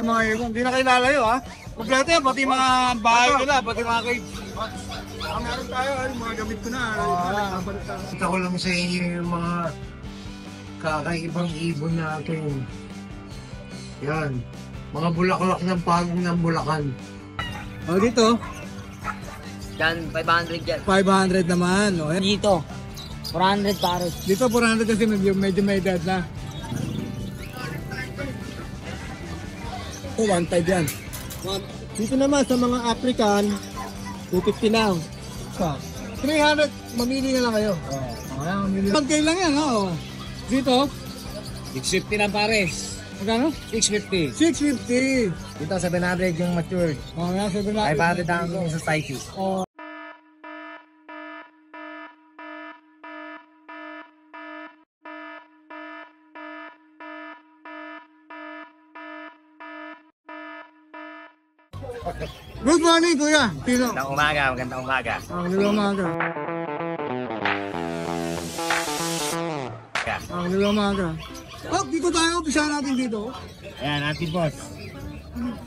Mga ibon, hindi na kayo lalayo ha. Kompleto yan, pati mga bahay nila, pati mga cage. Meron tayo, mga gamit ko na. Kita ko lang sa inyo yung mga kakaibang ibon natin. Yan. Mga bulaklak ng pagong ng Bulacan. O dito, Yan, 500 yan. 500 naman. O, yan. Dito, 400 pares. Dito 400 kasi medyo may edad na. Ito 1.5 yan. Dito naman sa mga African, 250 lang. So, 300, mamili na lang kayo. Ayan, mamili. 1K lang yan, ha? O. Dito, 650 ng pares. magkano? 650. 650. Dito 700 yung matured. O, yan, 700. 500 ang sa society. O, good morning, kuya. Tino. Magandang umaga. Ang nilumaga. Ang nilumaga. Oh, dito tayo. Umpisa natin dito. Ayan, ating boss.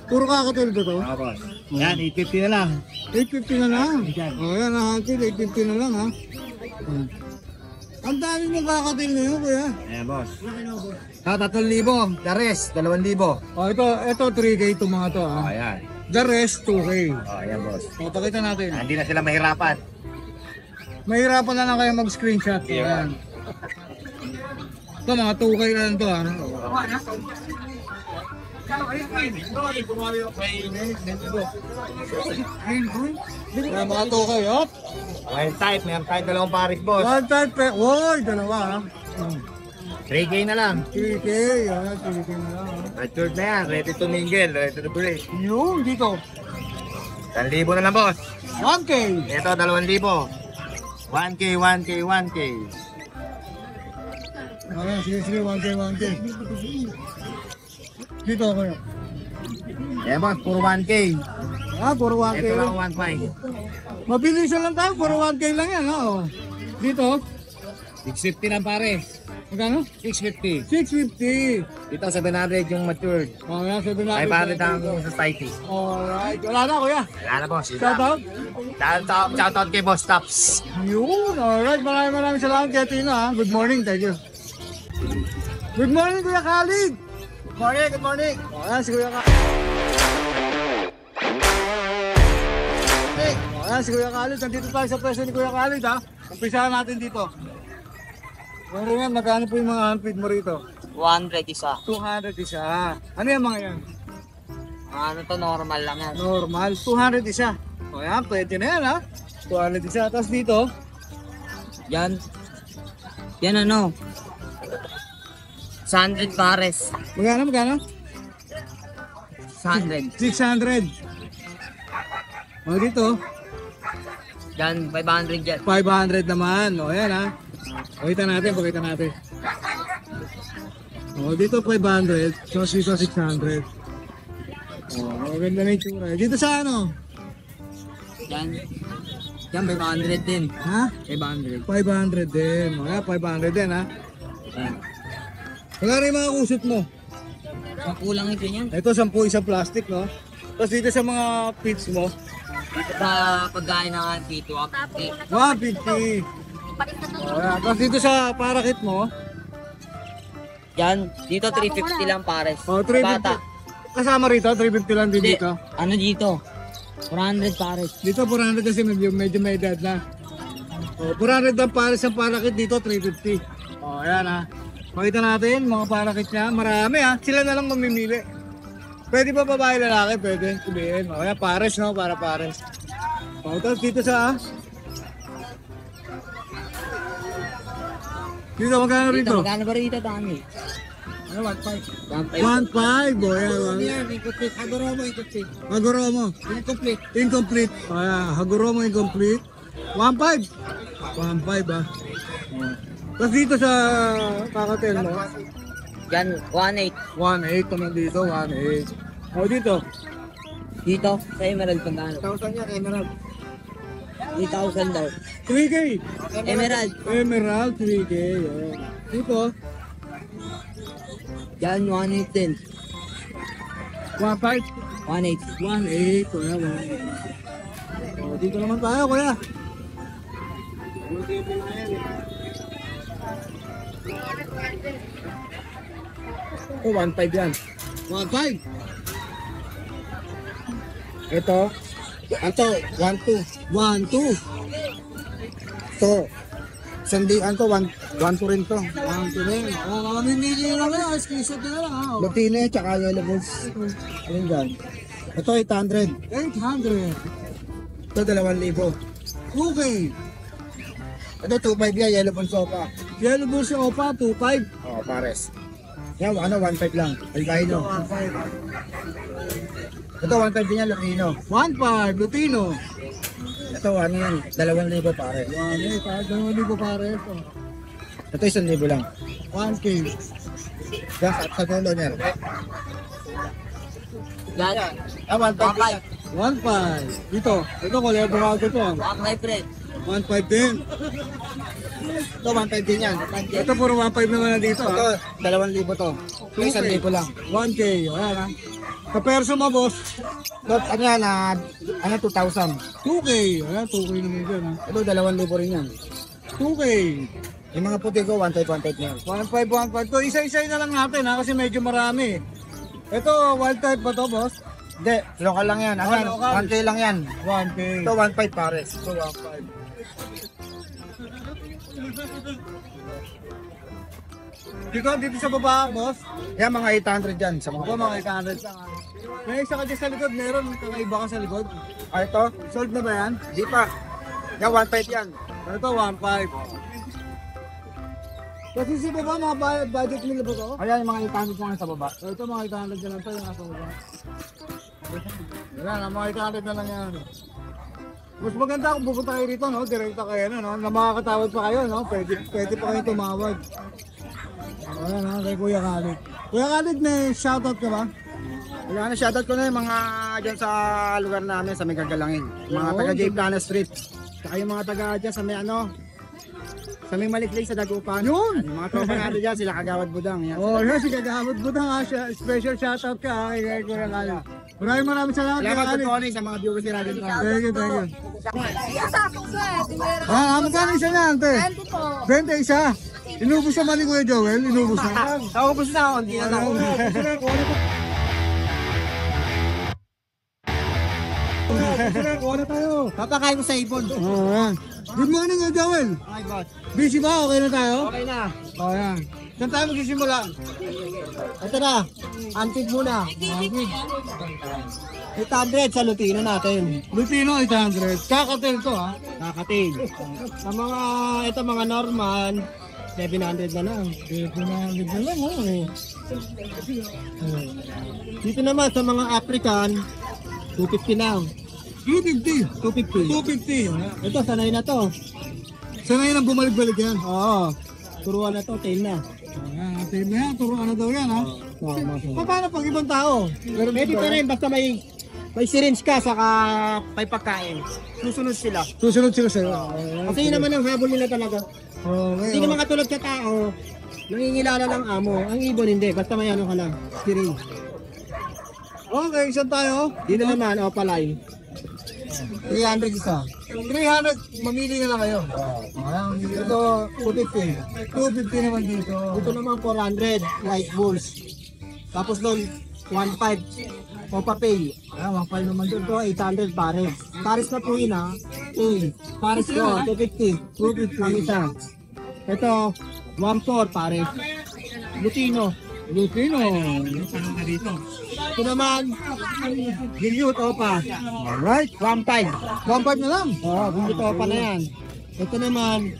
Puro kakatil ba to? Mga boss. Yan, 850 na lang. 850 na lang. O yan, nakatil. 850 na lang, ha? Ang dami ng kakatil na yun, kuya. Ayan, boss. 3,000. The rest, 2,000. O, ito 3K itong mga to, ha? Ayan. The rest, 2K. Ayan, boss. O, pakita natin. Hindi na sila mahirapan. Mahirapan na lang kayo mag-screenshot. Ayan. Ito, mga 2K na lang to, ha? Ayan, mga 2K, hop. Wild type, meron tayo dalawang pares, boss. One time, woy, dalawa, ha? 3K na lang. 3K, yan, 3K na lang, ha? Matured na yan, ready to mingle, ready to break. Yung, dito. 1,000 na lang, boss. 1K. Ito, 2,000. 1K, 1K, 1K. Ayan, sige, 1K, 1K. Dito ako yun. Ayan, boss, puro 1K. Ah, puro 1K. Ito lang 1.5. Mabilisan lang tayo, puro 1K lang yan, ha? Oh. Dito, 650 ng pares. magkano? 650. 650. Dito, 700 yung matured. Oh, yan, 700. 500 ang society. Alright, wala na, kuya. Wala na, boss. Shout out. Shoutout kay Boss Tops. Yun, alright. Maraming salamat kay Tino, ha. Good morning, thank you. Good morning, Kuya Khalid. Good morning, good morning. Ayan, si Kuya Khalid. Ayan, si Kuya Khalid. Nandito tayo sa pwesto ni Kuya Khalid, ha. Umpisahan natin dito. Ano yan, magkano po yung mga handfeed mo rito? 100 isa. 200 isa. Ano yan mga yan? Ano to, normal lang yan. Normal, 200 isa. O yan, pwede na yan, ha. 200 isa. Tapos dito, Yan. Yan ano? 100 pares. magkano? 100. 600. O dito, Yan, 500 yan. 500 naman. O yan, ha. Pakita natin. O dito 500. So dito 600. O, maganda na yung tsura. Dito sa ano? Yan. Yan, 500 din. Ha? 500. 500 din. O yan, 500 din, ha. Yan. Magkano yung mga kusot mo? Sampu lang ito yan. Ito, 10 isang plastic, no? Tapos dito sa mga feeds mo, Dito sa pagkain ng dito, 50. 150. Ayan. Tapos dito sa parakit mo, Yan, dito 350 lang pares. oh, 350. Bata. Kasama rito, 350 lang din Hindi, dito. ano dito? 400 pares. Dito 400 kasi medyo may edad na. Oh, 400 ang pares ang parakit dito, 350. Oh, ayan ha. Pakita natin mga parakit niya. Marami ha. Sila na lang mamimili. Pwede ba babae lalaki? Pwede. Sabihin. Oh, ayan, pares no, para pares. Oh, tapos dito sa dito magkano Dito, rito? magkano ba rito, Tami? Ano, 1.5. 1.5. 1.5, boy. Yan, incomplete. Hagoromo, incomplete. Hagoromo. Incomplete. Incomplete. Ayan, Hagoromo incomplete. 1.5. 1.5 ah. Tapos dito sa kakatel mo, Yan, 1.8. 1.8 naman dito, 1.8. O dito, Dito, sa Emerald, magkano? 1,000 yan, Emerald. 3,000 daw. 3K. Emerald, Emerald, 3K. Ayan. Dito, yan, 1.8 din. 1.5? 1.8. 1.8. Kuya, 1.8. Oh, dito naman tayo, kuya. Oh, 1.5 yan. 1.5. Ito, 1.2. 1.2. Ito, sandian to, 1.2 rin to. 1.2 rin. Oh, mamimili na lang. Screenshot na lang. Oh. Lutine, tsaka yellow balls. Alin dyan? Ito, 800. 800. Ito, 2,000. Okay. Ito, 2.5 yan, yellow balls sopa. Yellow Bulls Opa, 2.5. Oh, pares. Yan, 1.5 lang. Albino. 1.5. Ito, 1.5 din yan, Lutino. 1.5. Lutino. Ito, ano yan, 2,000 pare. 1.8. 2,000 pare ito. Ito, 1,000 lang. 1K. Yan, sa dulo niya. Yan. Ah, 1.5. 1.5. Dito. Ito, kulay abogado to. 1.5 rin. 1.5 din. Ito, 1.5 din yan. Ito, puro 1.5 naman na dito. Ito, Ha? 2,000 to. Ito, 1,000 lang. 1K. Ayan ha. Kaperso mo, boss. Ito, ano yan, 2,000. 2K. Ayan, 2K naman dyan ha. Ito, 2,000 rin yan. 2K. Yung mga puti ko, 1.5 na yan. 1.5, 1.5. To, isa-isa na lang natin ha, kasi medyo marami. Ito, wild type ba to, boss? Hindi, local lang yan. Ayan, local. 1K lang yan. 1K. Ito, 1.5 pares. Ito, 1.5. Dito sa baba, boss. Yan, mga 800 yan. Sa Ito, mga mga 800 lang. May isa ka dyan sa likod, meron kakaiba ka sa likod. Ah, ito? Sold na ba yan? Di pa. Yan, 1.5 yan. Ito, 1.5. Kasi si baba, mga budget nila ba to? Ayan, yung mga 800 lang sa baba. Ito, mga 800 na lang to, yung nasa baba. Yan, mga 800 na lang yan. Mas maganda kung pupunta kayo rito, no? Direkta kayo, no? Na makakatawad pa kayo, no? Pwede pa kayo tumawag. Wala na, kay Kuya Khalid. Kuya Khalid, may shoutout ka ba? Wala na, shoutout ko na yung mga dyan sa lugar namin, sa may gagalangin. Mga Oo. taga J. Plana Street. Saka yung mga taga dyan sa may ano, sa may Maliklik sa Dagupan. Yun! Yung mga tropa natin dyan, sila Kagawad Budang. Yan. Oh, yun, si Kagawad Budang, ha? Special shoutout ka, ha? Kay Kuya Khalid. Maraming salamat, Kuya Salamat po Khalid. Tony sa mga viewers ni Radio Tron. Thank you, thank you. Sakto ko eh. Ah, magkano isa na, ante? 20 po. 20 isa. Inubos naman ni Kuya Joel, inubos na. Ako po sa ako, hindi na ako. Kuha na tayo. Papakain ko sa ibon. Oh, yan. Good morning, Kuya Joel. Okay, boss. Busy ba? Okay na tayo? Okay na. Oh, yan. Saan tayo magsisimula? Ito na. Antig muna. 800 sa Lutino natin. Lutino 800. Kakatel to, ha? Kakatil. Sa mga, ito mga normal, 700 na lang. 700 na lang, oh. Dito naman sa mga African, 250 lang. 250. 250. 250. Ito, sanay na to. Sanay na bumalik-balik yan. Oo. Turuan na to, tail na. Ayan, team na yan. Turuan na daw yan, ha? Oo, maso. Paano pag ibang tao? Pwede pa rin, basta may syringe ka, saka may pagkain. Susunod sila. Susunod sila sa'yo. Kasi yun naman ang habol nila talaga. Okay, Hindi naman katulad sa tao, nangingilala lang amo. Ang ibon hindi, basta may ano ka lang, syringe. Okay, saan tayo? Dito naman, palay. 300 isa. 300, mamili na lang kayo. Ayan, ito, 250. 250 naman dito. Dito naman 400, white bulls. Tapos doon, 1.5, Opa Pay. Ayan, 1.5 naman Dito 800 pares. Pares na po yun ha. Pares ko, 250. 250 ang isa. Ito, 1.4 pares. Lutino. Lutino. Ito naman, Gilute Opa. Alright. 1.5. 1.5 na lang. Oo, Gilute Opa na yan. Ito naman,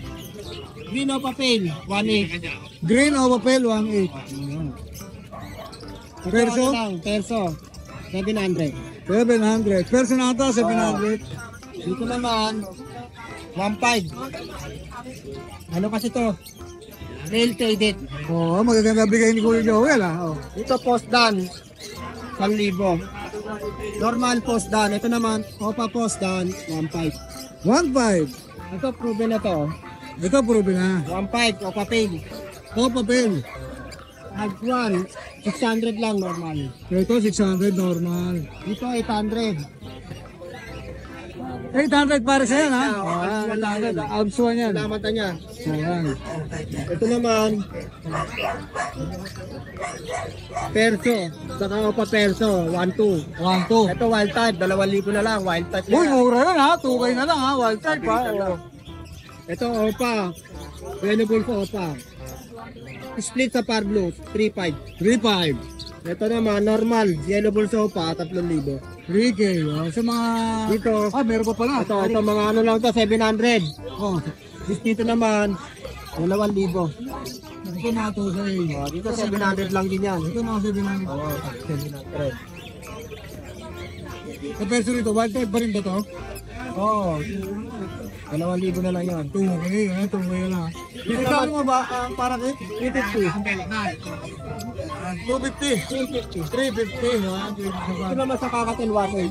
Green Opa Pale, 1.8. Green o papel, 1.8. Ito Perso? ano lang, Perso, 700. 700. Personata, 700. Dito naman, 1.5. Ano kasi to? Rail traded. Oo, magaganda bigay ni Kuya Joel, ha? Oh. Ito post dan, 1,000. Normal post dan. Ito naman, Opa post dan, 1.5. 1.5. Ito proven na to. Ito, proven na. 1.5, Opa Pale. O papel. Hagwan, 600 lang normal. Ito, 600 normal. Dito, 800. 800 para sa yan, ha? Oh, 800. Abs 1 yan. Lamatan niya. Ayan. Ito naman, perso. Saka pa perso, 1-2. 1, 2. Ito wild type, 2,000 na lang, wild type Uy, na. mura yan, ha? 2K na lang, ha? Wild type, ha? Oh. Ito opa, available ko opa. Split sa par blue, 3,500. 3,500. Ito naman, normal, yellow bull sa opa, 3,000. 3K, oh. Sa mga... Dito, Ah, meron pa pala. ito mga ano lang to, 700. Oh. Dito naman, 2,000. Ito mga 2K. Dito 700 lang din yan. Ito mga 700. Oo, 700. Sa peso rito, wild type pa rin ba to? Oo, 2,000 na lang yan. 2K, eh. 2K lang, ha? Ikaw mo ba ang parakit? 250. 350, ha? Ito naman sa kakatin water.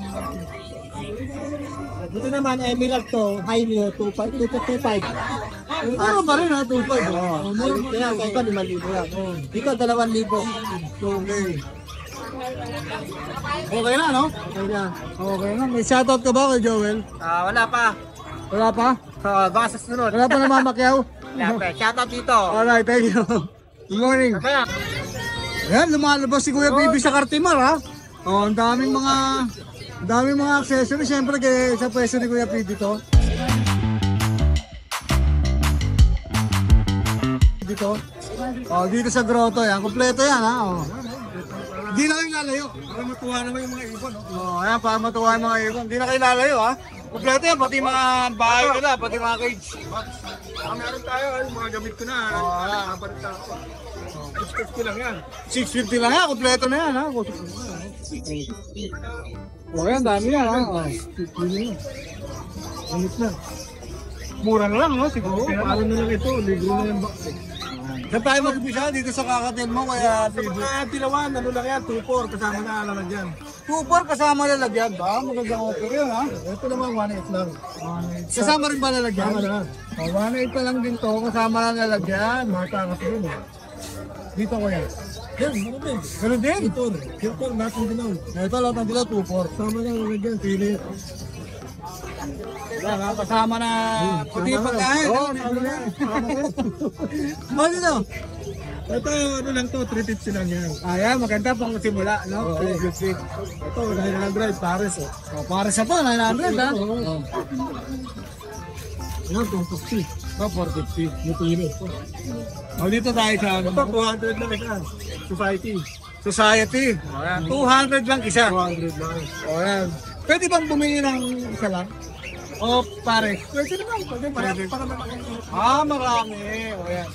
Dito naman, emerald to, high nyo, 2,500. Mura pa rin, ha? 2,500. Oh, mura pa Kaya rin. ito, 5,000 yan. Dito, 2,000. 2K. Okay na, no? Okay na. Okay na. May shoutout ka ba kay Joel? Wala pa. Wala pa? Baka sa sunod. Wala pa namamakyaw? Shoutout dito. Alright, thank you. Good morning. Kaya, Yan, lumalabas si Kuya Bibi sa Cartimar, ha? Oh, ang daming mga accessories. Siyempre, sa pwesto ni Kuya Bibi to. Dito sa grotto yan. Kompleto yan, ha? Oh. Hindi na kayo lalayo. Para matuwa naman yung mga ibon. Ayan, para matuwa yung mga ibon. Hindi na kayo lalayo, ha? Kompleto yan, pati mga bahay nila, pati mga cage. meron tayo, mga gamit ko na. Nakapalit ako. 650 lang yan. 650 lang yan, kompleto na yan, ha? Yan, dami yan, ha? Gamit na. Mura na lang, no? Siguro. Paano na lang ito, ligo na yung box. Saan tayo mag-umpisa dito sa kakatil mo, kaya Sa mga dilawan, ano lang yan, 2-4, kasama na alam dyan. 2-4 kasama lalagyan ba? Magandang offer yun, ha? Ito naman, 1.8 lang. Kasama rin ba lalagyan? Kasama na. 1.8 pa lang din to, kasama lang lalagyan. Matakas yun eh. Dito ko yan. Yan, ano din? Ganun din? Filter, natin dinaw. Ito lang ng dila, 2-4. Kasama na lang dyan, pili. Yan, ha? Kasama na puti Kasama na. pagkain. Oo, kasama na. Ano ito? Ito, ano lang to, 350 lang yan. Ayan, maganda pang simula, no? Oo. 350. Ito, 900, Paris eh. Para sa po, 900, ha? Oo. Yan, 250. 450. Mutiri. Dito tayo sa ano? Ito, 200 lang isa. Society. Society. Ayan, 200 lang isa. 200 lang. Ayan. Pwede bang bumili ng isa lang? O pare? Pwede naman, pwede para naman. Marami. O yan.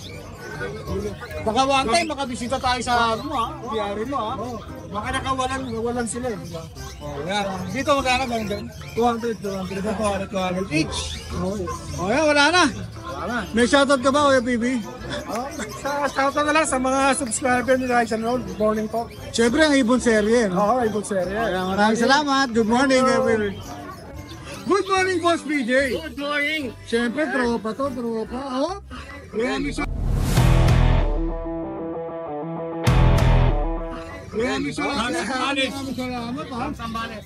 Baka one time makabisita tayo sa ano ha? Biyari mo ha? Baka nawalan sila eh. Diba? O yan. Dito magkano ba yung 200 200 each. O yan, wala na. May shoutout ka ba, Kuya Bibi? Sa shoutout na lang sa mga subscriber ni Rise and Roll. Good morning po. Siyempre, ang Ibon Serye. No? Oo, ibig serye. Ayan, maraming salamat. Good morning, everyone. Good morning, Boss PJ. Good morning. Siyempre, tropa to, tropa. Oh, yan siya. Yan siya. Maraming salamat, ha? Sambales.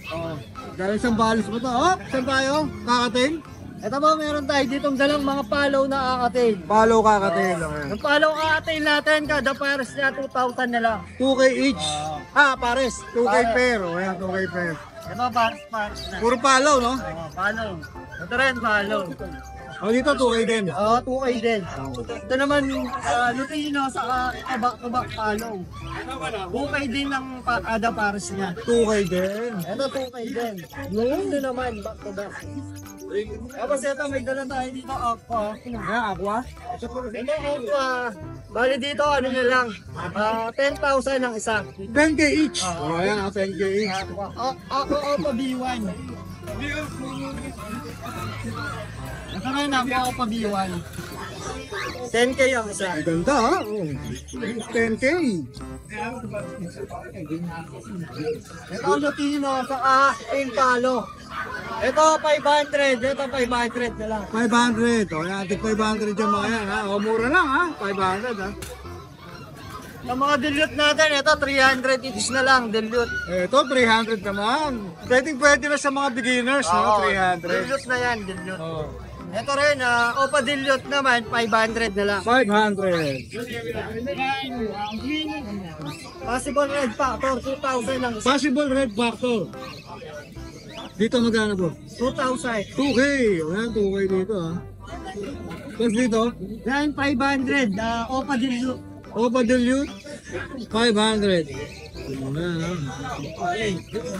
Galing Sambales mo to. Oh, saan tayo? Kakatin? Ito ba, meron tayo ditong dalang mga palaw na kakatil. Palo Kakatin. Yung palaw kakatil natin, kada pares niya 2,000 na lang. 2K each. Pares. 2K pair. O yan, 2K pair. Ito pares na. Puro palo, no? Palaw. Ito rin, palaw. O dito, 2K din. 2K din. Ito naman, Lutino sa kabak-kabak palaw. 2K din ang kada pares niya. 2K din. Ito 2K din. Ito naman, back to back. Tapos ito, may dala tayo dito, aqua. Ayan, aqua. Ito, aqua. Bali dito, ano na lang, 10,000 ang isa. 10K each. O ayan, 10K each. Aqua B1. Ito na yun, aqua pa B1. 10K ang isa. Ang ganda, ha? Oh. 10K. Ito ang Lutino, saka yung palo. Ito 500, ito 500 na lang. 500. O yan, tig 500 yung mga yan, ha? O, mura lang, ha? 500, ha? Ang mga dilute natin, ito 300 each na lang, dilute. Ito, 300 naman. Pwede na sa mga beginners, no? 300. Dilute na yan, dilute. Oh. Ito rin, Opa dilute naman, 500 na lang. 500. Possible red factor, 2,000 lang. Possible red factor. Dito magkano po? 2,000. 2K. Ayan, 2K dito ha. Tapos dito, Yan, 500, Opa dilute. Opa Dilute, 500. Ayan ha.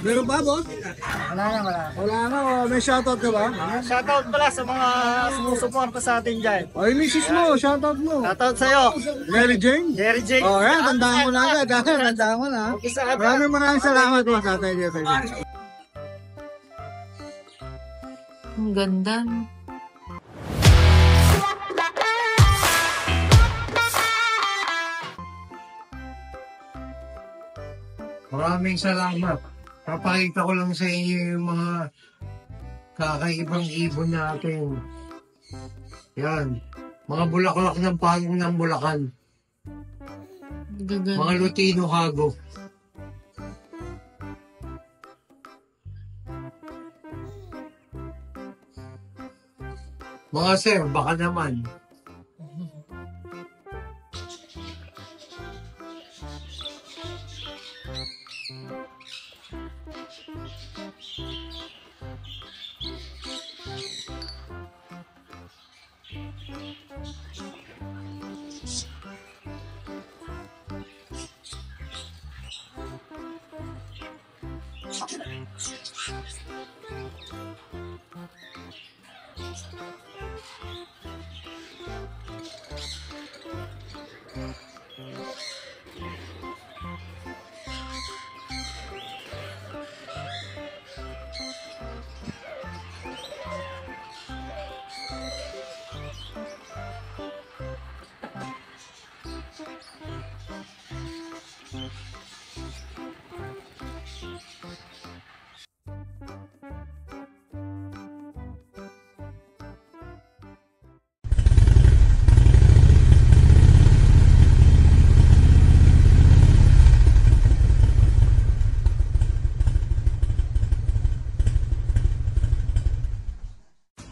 Meron pa boss? Wala na, wala. Wala na, may shoutout ka ba? Shoutout pala sa mga sumusuporta sa atin dyan. Ay, misis mo, shoutout mo. Shoutout sa'yo, Mary Jane? Jerry J. Oh, yan, tandaan mo na agad. Tandaan mo na. Maraming salamat po sa atin. Ang ganda. Maraming salamat. Papakita ko lang sa inyo yung mga kakaibang ibon natin. Yan. Mga bulaklak ng pagong ng Bulacan. Gaganda. Mga Lutino Hago. Mga sir, baka naman.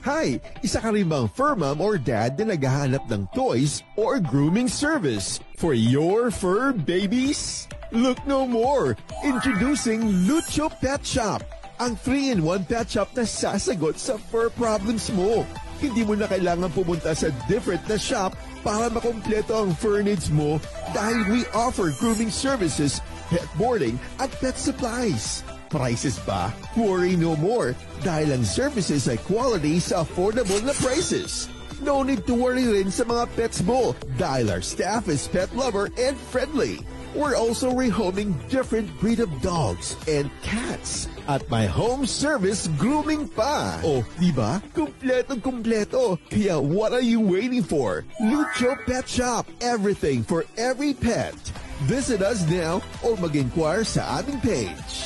Hi! Isa ka rin bang fur mom or dad na naghahanap ng toys or grooming service for your fur babies? Look no more! Introducing Lucho Pet Shop, ang 3-in-1 pet shop na sasagot sa fur problems mo. Hindi mo na kailangan pumunta sa different na shop para makompleto ang fur needs mo dahil we offer grooming services, pet boarding at pet supplies. Prices ba? Worry no more dahil ang services ay quality sa affordable na prices. No need to worry rin sa mga pets mo dahil our staff is pet lover and friendly. We're also rehoming different breed of dogs and cats at my home service grooming pa. Oh, di ba? Kumpletong-kumpleto. Kaya what are you waiting for? Lucho Pet Shop. Everything for every pet. Visit us now or mag-inquire sa aming page.